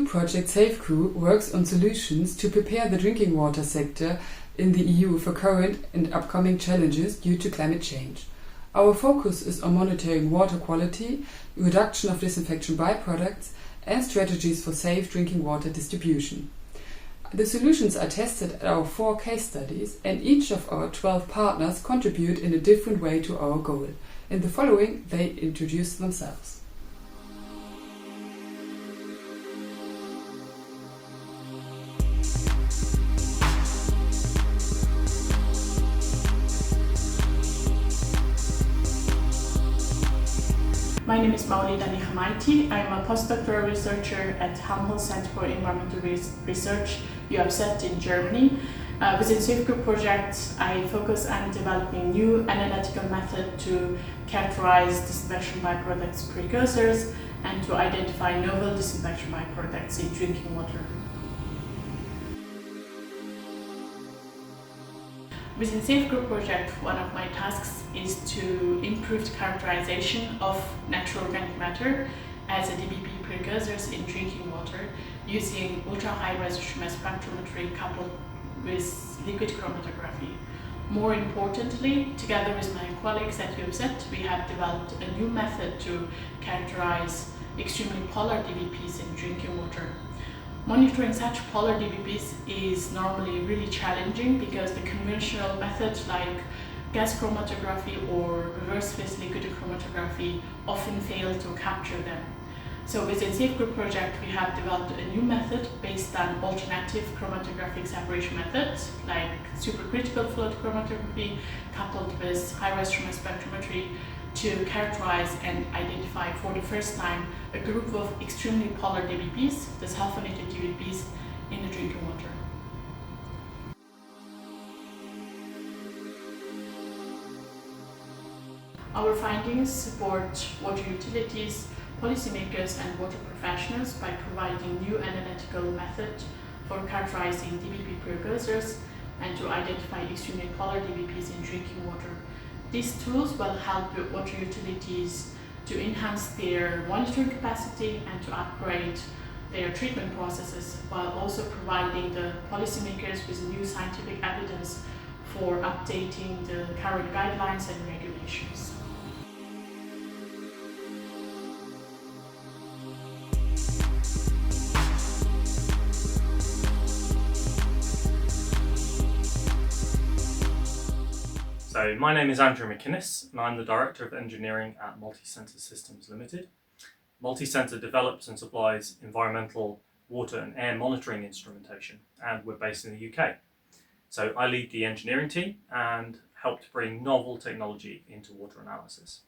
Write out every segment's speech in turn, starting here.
project SAFECREW works on solutions to prepare the drinking water sector in the EU for current and upcoming challenges due to climate change. Our focus is on monitoring water quality, reduction of disinfection byproducts, and strategies for safe drinking water distribution. The solutions are tested at our 4 case studies, and each of our 12 partners contribute in a different way to our goal. In the following, they introduce themselves. My name is Maulida Nikhamaiti. I'm a postdoctoral researcher at Helmholtz Center for Environmental Research, UAMZ in Germany. Within SAFECREW project, I focus on developing new analytical method to characterize disinfection byproducts precursors and to identify novel disinfection byproducts in drinking water. Within SAFECREW project, one of my tasks is to improve the characterization of natural organic matter as a DBP precursors in drinking water using ultra-high resolution mass spectrometry coupled with liquid chromatography. More importantly, together with my colleagues at UAMZ, we have developed a new method to characterize extremely polar DBPs in drinking water. Monitoring such polar DBPs is normally really challenging because the conventional methods like gas chromatography or reverse phase liquid chromatography often fail to capture them. So within SAFECREW project, we have developed a new method based on alternative chromatographic separation methods like supercritical flow chromatography coupled with high resolution spectrometry to characterize and identify for the first time a group of extremely polar DBPs, the sulfonated DBPs, in the drinking water. Our findings support water utilities, policymakers and water professionals by providing new analytical methods for characterizing DBP precursors and to identify extremely polar DBPs in drinking water. These tools will help water utilities to enhance their monitoring capacity and to upgrade their treatment processes, while also providing the policymakers with new scientific evidence for updating the current guidelines and regulations. So my name is Andrew McInnes and I'm the Director of Engineering at Multi-Sensor Systems Limited. Multi-Sensor develops and supplies environmental, water and air monitoring instrumentation, and we're based in the UK. So I lead the engineering team and helped bring novel technology into water analysis.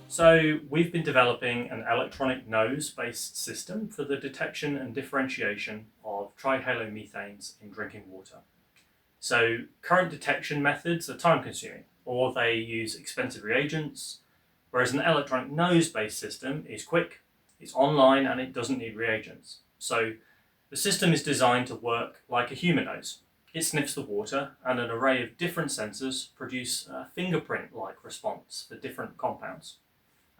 So we've been developing an electronic nose-based system for the detection and differentiation of trihalomethanes in drinking water. So current detection methods are time-consuming, or they use expensive reagents, whereas an electronic nose-based system is quick, it's online, and it doesn't need reagents. So the system is designed to work like a human nose. It sniffs the water, and an array of different sensors produce a fingerprint-like response for different compounds.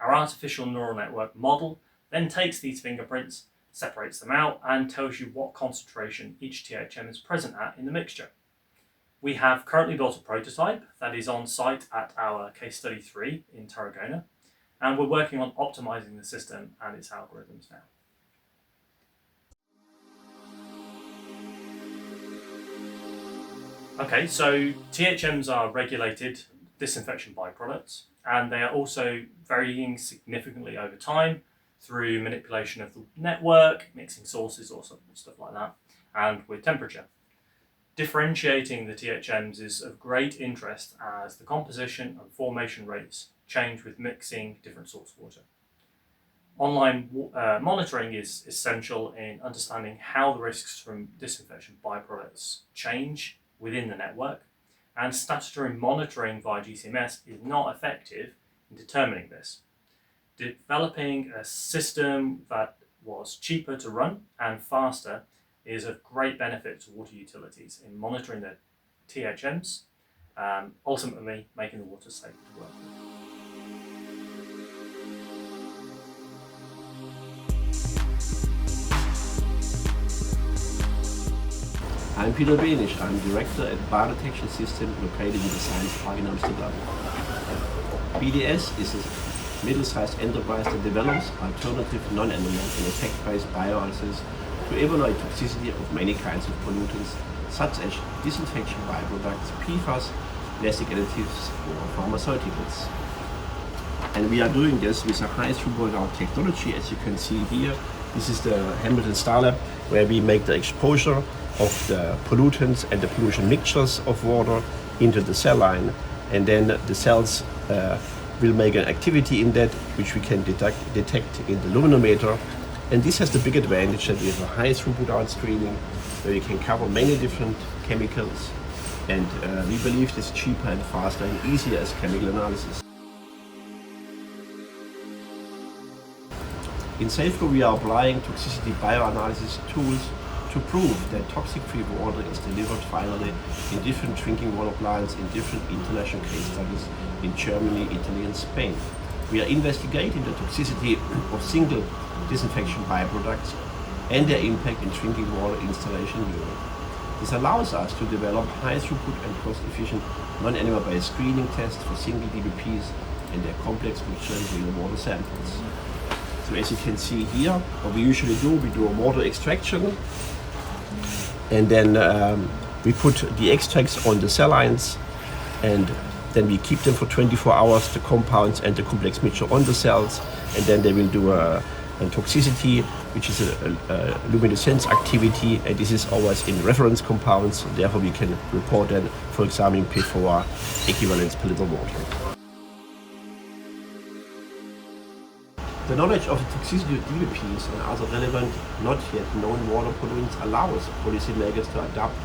Our artificial neural network model then takes these fingerprints, separates them out, and tells you what concentration each THM is present at in the mixture. We have currently built a prototype that is on site at our case study 3 in Tarragona, and we're working on optimizing the system and its algorithms now. Okay, so THMs are regulated disinfection byproducts, and they are also varying significantly over time through manipulation of the network, mixing sources or stuff like that, and with temperature. Differentiating the THMs is of great interest as the composition and formation rates change with mixing different source water. Online monitoring is essential in understanding how the risks from disinfection byproducts change within the network, and statutory monitoring via GCMS is not effective in determining this. Developing a system that was cheaper to run and faster is of great benefit to water utilities in monitoring their THMs, ultimately making the water safe to work with. I'm Peter Benisch. I'm Director at Biodetection System located in the Science Park in Amsterdam. BDS is a middle-sized enterprise that develops alternative non-animal and effect-based bioanalysis to evaluate toxicity of many kinds of pollutants such as disinfection byproducts, PFAS, plastic additives or pharmaceuticals. And we are doing this with a high throughput technology, as you can see here. This is the Hamilton Star Lab, where we make the exposure of the pollutants and the pollution mixtures of water into the cell line, and then the cells will make an activity in that, which we can detect in the luminometer. And this has the big advantage that we have a high throughput screening, where we can cover many different chemicals, and we believe this is cheaper and faster and easier as chemical analysis. In Safeco, we are applying toxicity bioanalysis tools to prove that toxic-free water is delivered finally in different drinking water plants in different international case studies in Germany, Italy and Spain. We are investigating the toxicity of single disinfection byproducts and their impact in drinking water installation in Europe. This allows us to develop high throughput and cost-efficient non-animal based screening tests for single DBPs and their complex mixture in real water samples. So as you can see here, what we usually do, we do a water extraction, and then we put the extracts on the cell lines, and then we keep them for 24 hours, the compounds and the complex mixture on the cells, and then they will do a toxicity, which is a luminescence activity, and this is always in reference compounds, therefore we can report then, for example, in P4 equivalents per liter water. The knowledge of the toxicity of DBPs and other relevant, not yet known water pollutants allows policymakers to adapt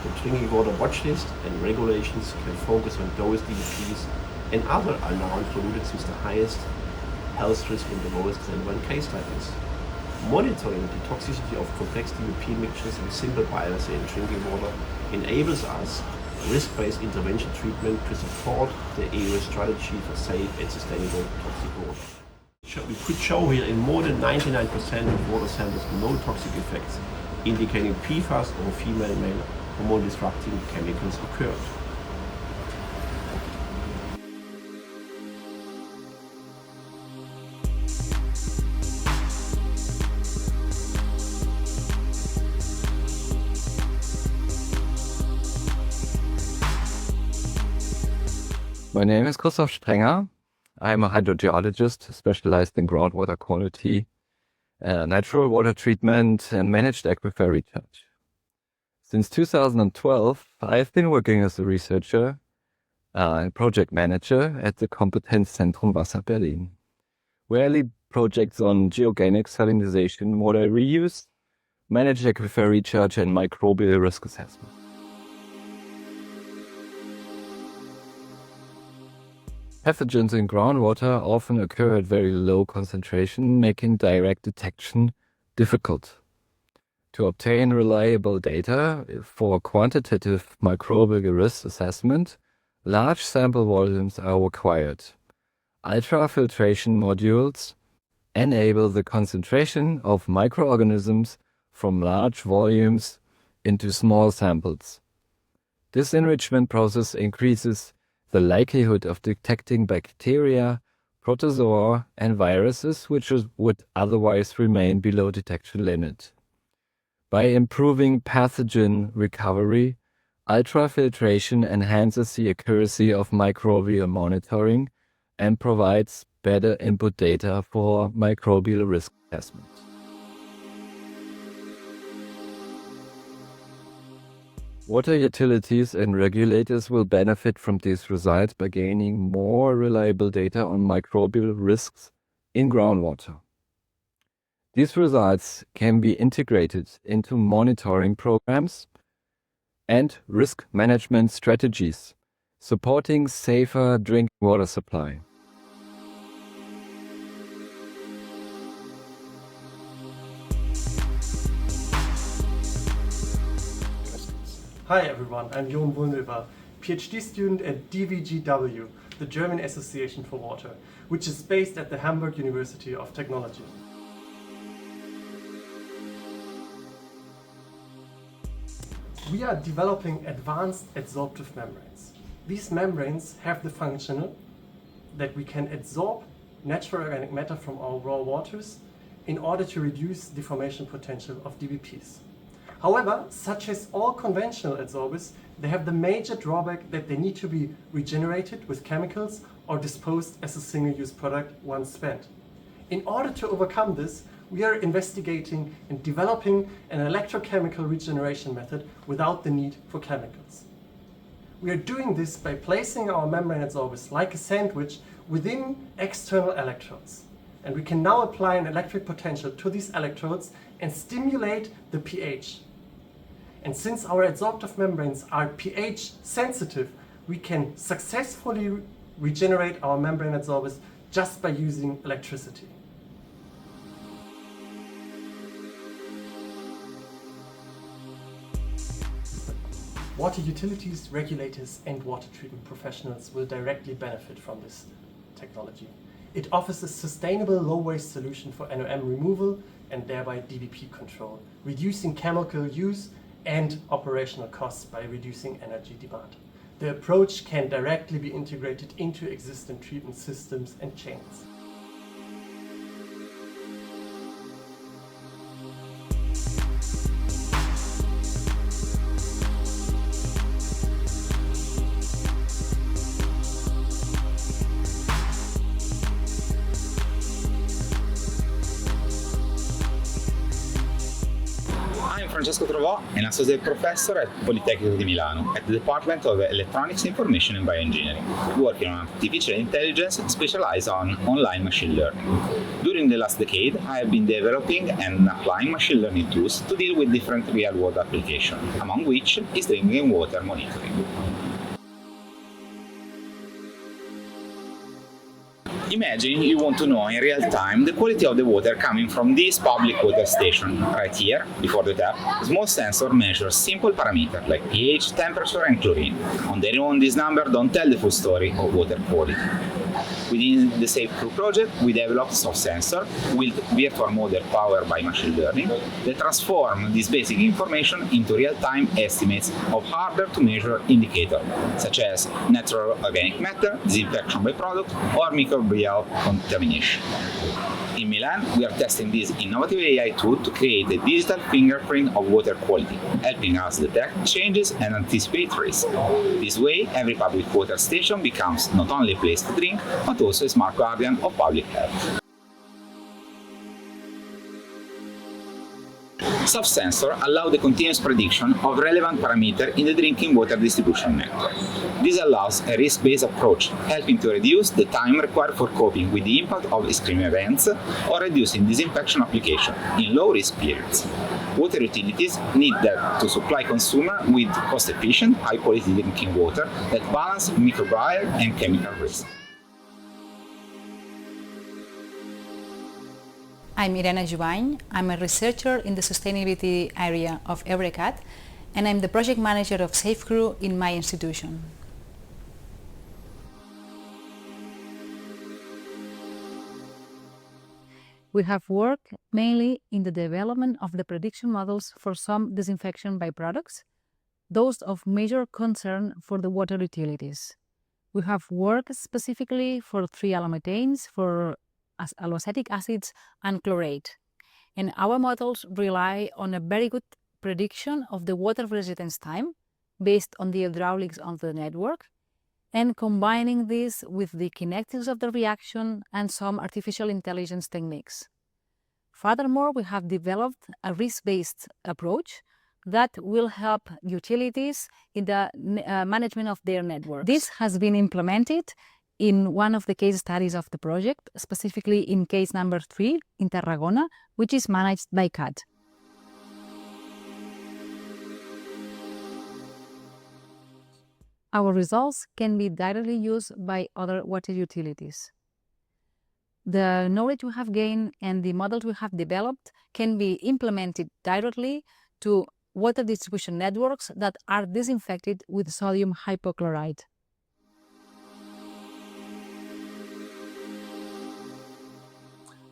the drinking water watch list, and regulations can focus on those DBPs and other unknown pollutants with the highest health risk in the most relevant case studies. Monitoring the toxicity of complex DBP mixtures with simple bioanalysis in drinking water enables us risk-based intervention treatment to support the EU strategy for safe and sustainable toxic water. We could show here in more than 99% of water samples no toxic effects, indicating PFAS or female-male hormone-disrupting chemicals occurred. My name is Christoph Strenger. I'm a hydrogeologist specialized in groundwater quality, natural water treatment, and managed aquifer research. Since 2012, I've been working as a researcher and project manager at the Kompetenzzentrum Wasser Berlin, where I lead projects on geogenic salinization, water reuse, managed aquifer research, and microbial risk assessment. Pathogens in groundwater often occur at very low concentration, making direct detection difficult. To obtain reliable data for quantitative microbial risk assessment, large sample volumes are required. Ultrafiltration modules enable the concentration of microorganisms from large volumes into small samples. This enrichment process increases the likelihood of detecting bacteria, protozoa, and viruses which would otherwise remain below detection limit. By improving pathogen recovery, ultrafiltration enhances the accuracy of microbial monitoring and provides better input data for microbial risk assessment. Water utilities and regulators will benefit from these results by gaining more reliable data on microbial risks in groundwater. These results can be integrated into monitoring programs and risk management strategies, supporting safer drinking water supply. Hi everyone, I'm Jon Wollmöber, PhD student at DVGW, the German Association for Water, which is based at the Hamburg University of Technology. We are developing advanced adsorptive membranes. These membranes have the function that we can adsorb natural organic matter from our raw waters in order to reduce deformation potential of DBPs. However, such as all conventional adsorbers, they have the major drawback that they need to be regenerated with chemicals or disposed as a single-use product once spent. In order to overcome this, we are investigating and developing an electrochemical regeneration method without the need for chemicals. We are doing this by placing our membrane adsorbers like a sandwich within external electrodes. And we can now apply an electric potential to these electrodes and stimulate the pH. And since our adsorptive membranes are pH sensitive, we can successfully regenerate our membrane adsorbers just by using electricity. Water utilities, regulators, and water treatment professionals will directly benefit from this technology. It offers a sustainable low-waste solution for NOM removal and thereby DBP control, reducing chemical use and operational costs by reducing energy demand. The approach can directly be integrated into existing treatment systems and chains. I'm Francesco Trovò, an associate professor at Politecnico di Milano at the Department of Electronics, Information and Bioengineering, working on artificial intelligence specialized on online machine learning. During the last decade, I have been developing and applying machine learning tools to deal with different real-world applications, among which is drinking water monitoring. Imagine you want to know in real time the quality of the water coming from this public water station. Right here, before the tap, a small sensor measures simple parameters like pH, temperature and chlorine. On their own, this number don't tell the full story of water quality. Within the SafeCrew project, we developed soft sensor with virtual model powered by machine learning that transform this basic information into real-time estimates of harder-to-measure indicators, such as natural organic matter, disinfection by product, or microbial contamination. In Milan, we are testing this innovative AI tool to create a digital fingerprint of water quality, helping us detect changes and anticipate risks. This way, every public water station becomes not only a place to drink, but also a smart guardian of public health. Soft sensor allow the continuous prediction of relevant parameters in the drinking water distribution network. This allows a risk-based approach, helping to reduce the time required for coping with the impact of extreme events or reducing disinfection application in low-risk periods. Water utilities need that to supply consumers with cost-efficient, high-quality drinking water that balance microbial and chemical risks. I'm Irene Jubany. I'm a researcher in the sustainability area of Eurecat, and I'm the project manager of SafeCrew in my institution. We have worked mainly in the development of the prediction models for some disinfection byproducts, those of major concern for the water utilities. We have worked specifically for trialometanes, for alloacetic acids and chlorate. And our models rely on a very good prediction of the water residence time based on the hydraulics of the network and combining this with the kinetics of the reaction and some artificial intelligence techniques. Furthermore, we have developed a risk-based approach that will help utilities in the management of their networks. This has been implemented in one of the case studies of the project, specifically in case number 3 in Tarragona, which is managed by CAD. Our results can be directly used by other water utilities. The knowledge we have gained and the models we have developed can be implemented directly to water distribution networks that are disinfected with sodium hypochlorite.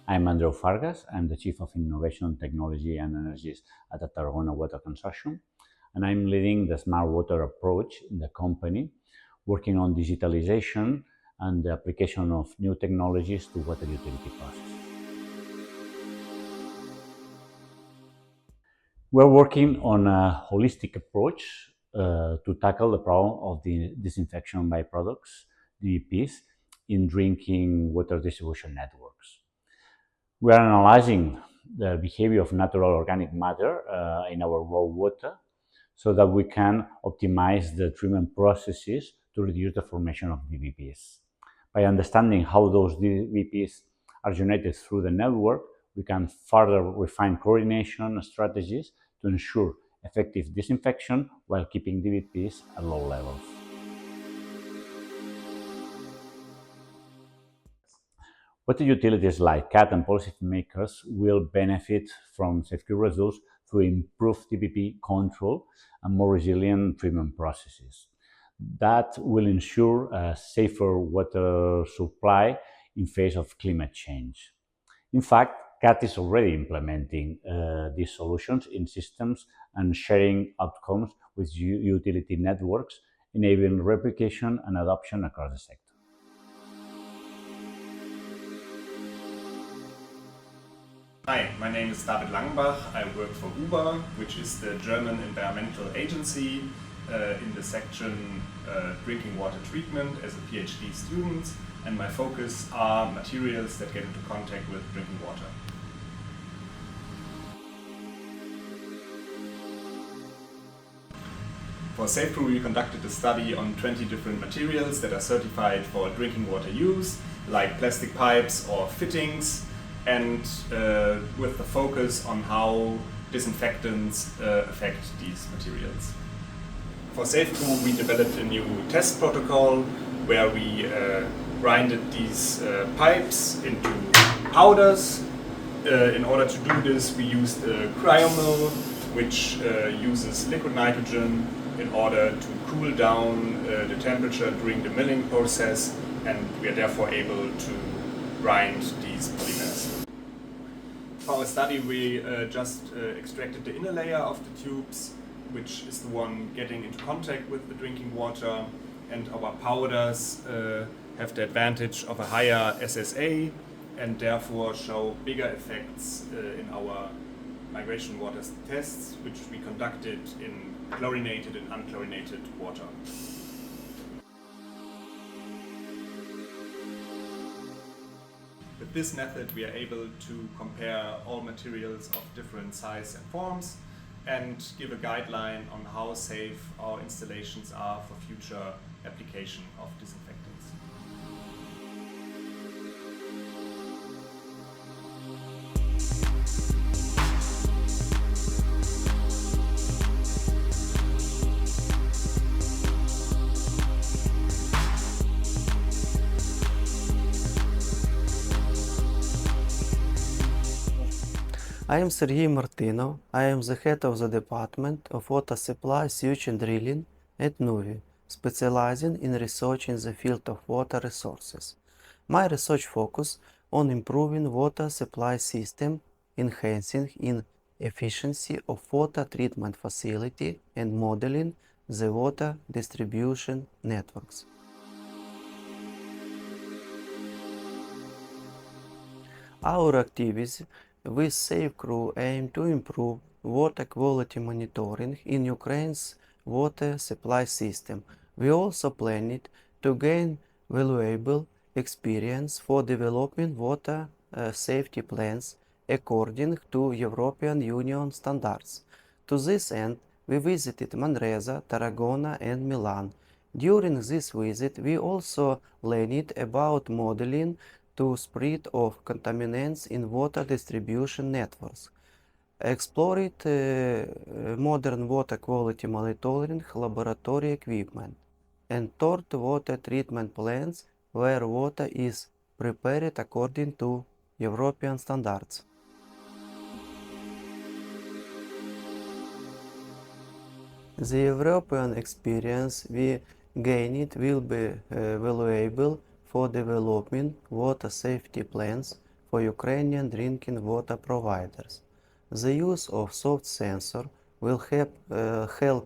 I'm Andreu Fargas. I'm the Chief of Innovation, Technology and Energies at the Tarragona Water Consortium. and I'm leading the smart water approach in the company, working on digitalization and the application of new technologies to water utility processes. We're working on a holistic approach to tackle the problem of the disinfection byproducts, DBPs, in drinking water distribution networks. We are analyzing the behavior of natural organic matter in our raw water so that we can optimize the treatment processes to reduce the formation of DBPs. By understanding how those DBPs are generated through the network, we can further refine coordination strategies to ensure effective disinfection while keeping DBPs at low levels. Water utilities like CAT and policymakers will benefit from safety results through improved DBP control and more resilient treatment processes. That will ensure a safer water supply in face of climate change. In fact, CAT is already implementing these solutions in systems and sharing outcomes with utility networks, enabling replication and adoption across the sector. Hi, my name is David Langenbach. I work for UBA, which is the German environmental agency in the section drinking water treatment as a PhD student, and my focus are materials that get into contact with drinking water. For SafeCrew, we conducted a study on 20 different materials that are certified for drinking water use, like plastic pipes or fittings, and with the focus on how disinfectants affect these materials. For SafeCrew, we developed a new test protocol where we grinded these pipes into powders. In order to do this, we used a cryomill, which uses liquid nitrogen in order to cool down the temperature during the milling process, and we are therefore able to grind these polymers. For our study, we just extracted the inner layer of the tubes, which is the one getting into contact with the drinking water, and our powders have the advantage of a higher SSA and therefore show bigger effects in our migration water tests, which we conducted in chlorinated and unchlorinated water. With this method, we are able to compare all materials of different size and forms and give a guideline on how safe our installations are for future application of disinfectants. I am Sergei Martynov. I am the head of the Department of Water Supply, Sewage and Drilling at NUWI, specializing in research in the field of water resources. My research focus on improving water supply system, enhancing in efficiency of water treatment facility, and modeling the water distribution networks. Our activities with SafeCrew aim to improve water quality monitoring in Ukraine's water supply system. We also planned to gain valuable experience for developing water safety plans according to European Union standards. To this end, we visited Manresa, Tarragona and Milan. During this visit, we also learned about modeling to spread of contaminants in water distribution networks, explored modern water quality monitoring laboratory equipment, and toured water treatment plants where water is prepared according to European standards. The European experience we gained will be valuable for developing water safety plans for Ukrainian drinking water providers. The use of soft sensor will help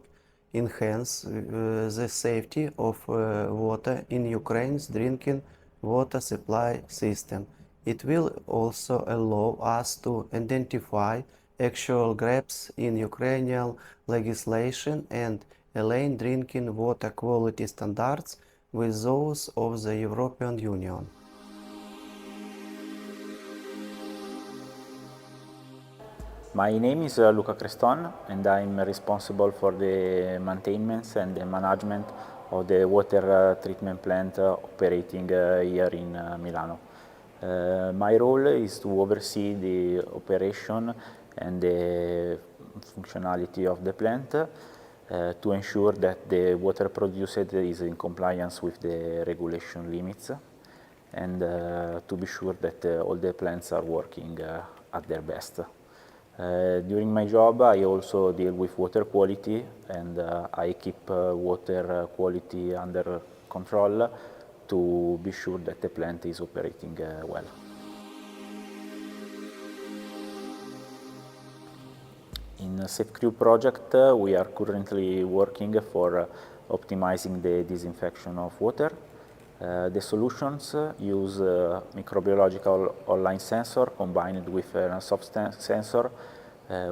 enhance the safety of water in Ukraine's drinking water supply system. It will also allow us to identify actual gaps in Ukrainian legislation and align drinking water quality standards with those of the European Union. My name is Luca Creston, and I'm responsible for the maintenance and the management of the water treatment plant operating here in Milano. My role is to oversee the operation and the functionality of the plant to ensure that the water produced is in compliance with the regulation limits and to be sure that all the plants are working at their best. During my job, I also deal with water quality, and I keep water quality under control to be sure that the plant is operating well. In the SafeCrew project, we are currently working for optimizing the disinfection of water. The solutions use a microbiological online sensor combined with a soft sensor,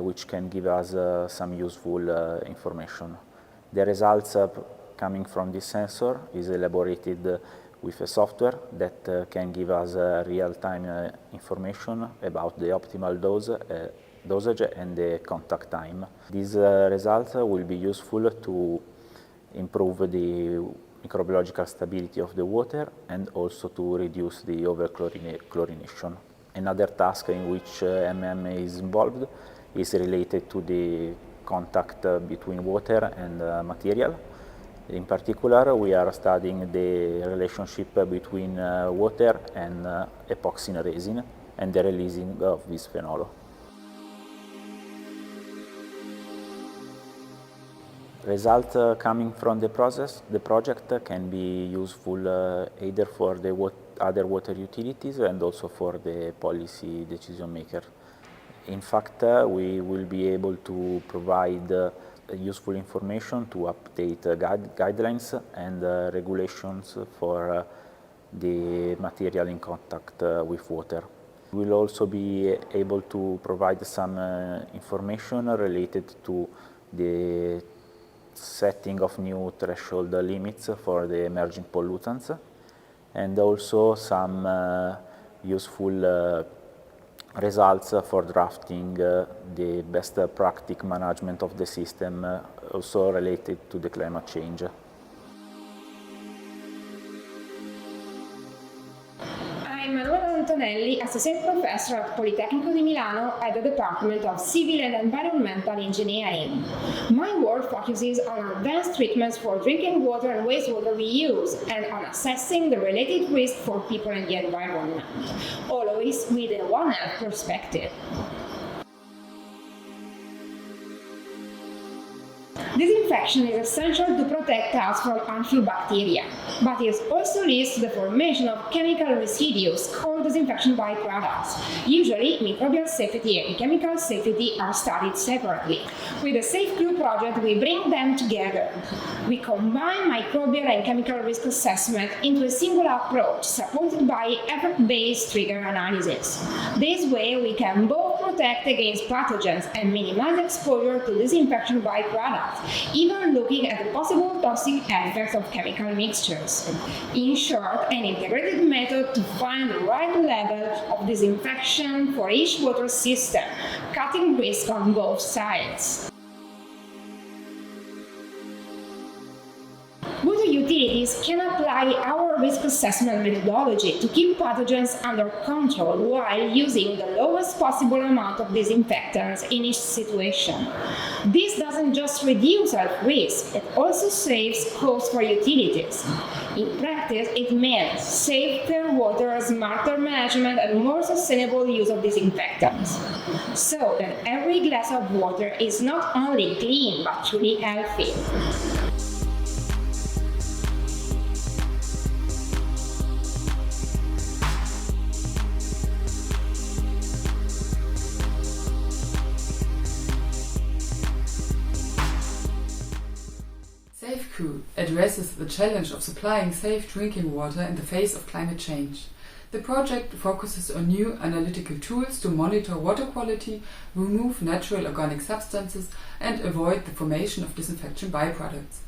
which can give us some useful information. The results coming from this sensor is elaborated with a software that can give us real-time information about the optimal dosage and the contact time. These results will be useful to improve the microbiological stability of the water and also to reduce the over-chlorination. Another task in which is involved is related to the contact between water and material. In particular, we are studying the relationship between water and epoxy resin and the releasing of bisphenol. Results coming from the project can be useful either for the other water utilities and also for the policy decision maker. In fact, we will be able to provide useful information to update guidelines and regulations for the material in contact with water. We will also be able to provide some information related to the setting of new threshold limits for the emerging pollutants, and also some useful results for drafting the best practice management of the system, also related to the climate change. I'm Manuela Antonelli, Associate Professor at Politecnico di Milano at the Department of Civil and Environmental Engineering. My work focuses on advanced treatments for drinking water and wastewater reuse and on assessing the related risk for people and the environment, always with a One Health perspective. Disinfection is essential to protect us from harmful bacteria, but it also leads to the formation of chemical residues called disinfection byproducts. Usually, microbial safety and chemical safety are studied separately. With the SafeCrew project, we bring them together. We combine microbial and chemical risk assessment into a single approach supported by effort-based trigger analysis. This way, we can both protect against pathogens and minimize exposure to disinfection byproducts, even looking at the possible toxic effects of chemical mixtures. In short, an integrated method to find the right level of disinfection for each water system, cutting risk on both sides. Water utilities can apply our risk assessment methodology to keep pathogens under control while using the lowest possible amount of disinfectants in each situation. This doesn't just reduce health risk, it also saves costs for utilities. In practice, it means safer water, smarter management, and more sustainable use of disinfectants, so that every glass of water is not only clean but truly healthy. SafeCrew addresses the challenge of supplying safe drinking water in the face of climate change. The project focuses on new analytical tools to monitor water quality, remove natural organic substances, and avoid the formation of disinfection byproducts.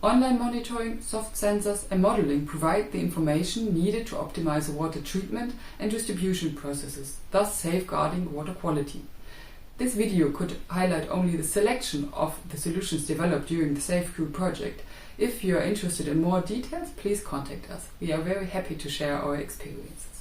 Online monitoring, soft sensors, and modeling provide the information needed to optimize water treatment and distribution processes, thus safeguarding water quality. This video could highlight only the selection of the solutions developed during the SafeCrew project. If you are interested in more details, please contact us. We are very happy to share our experiences.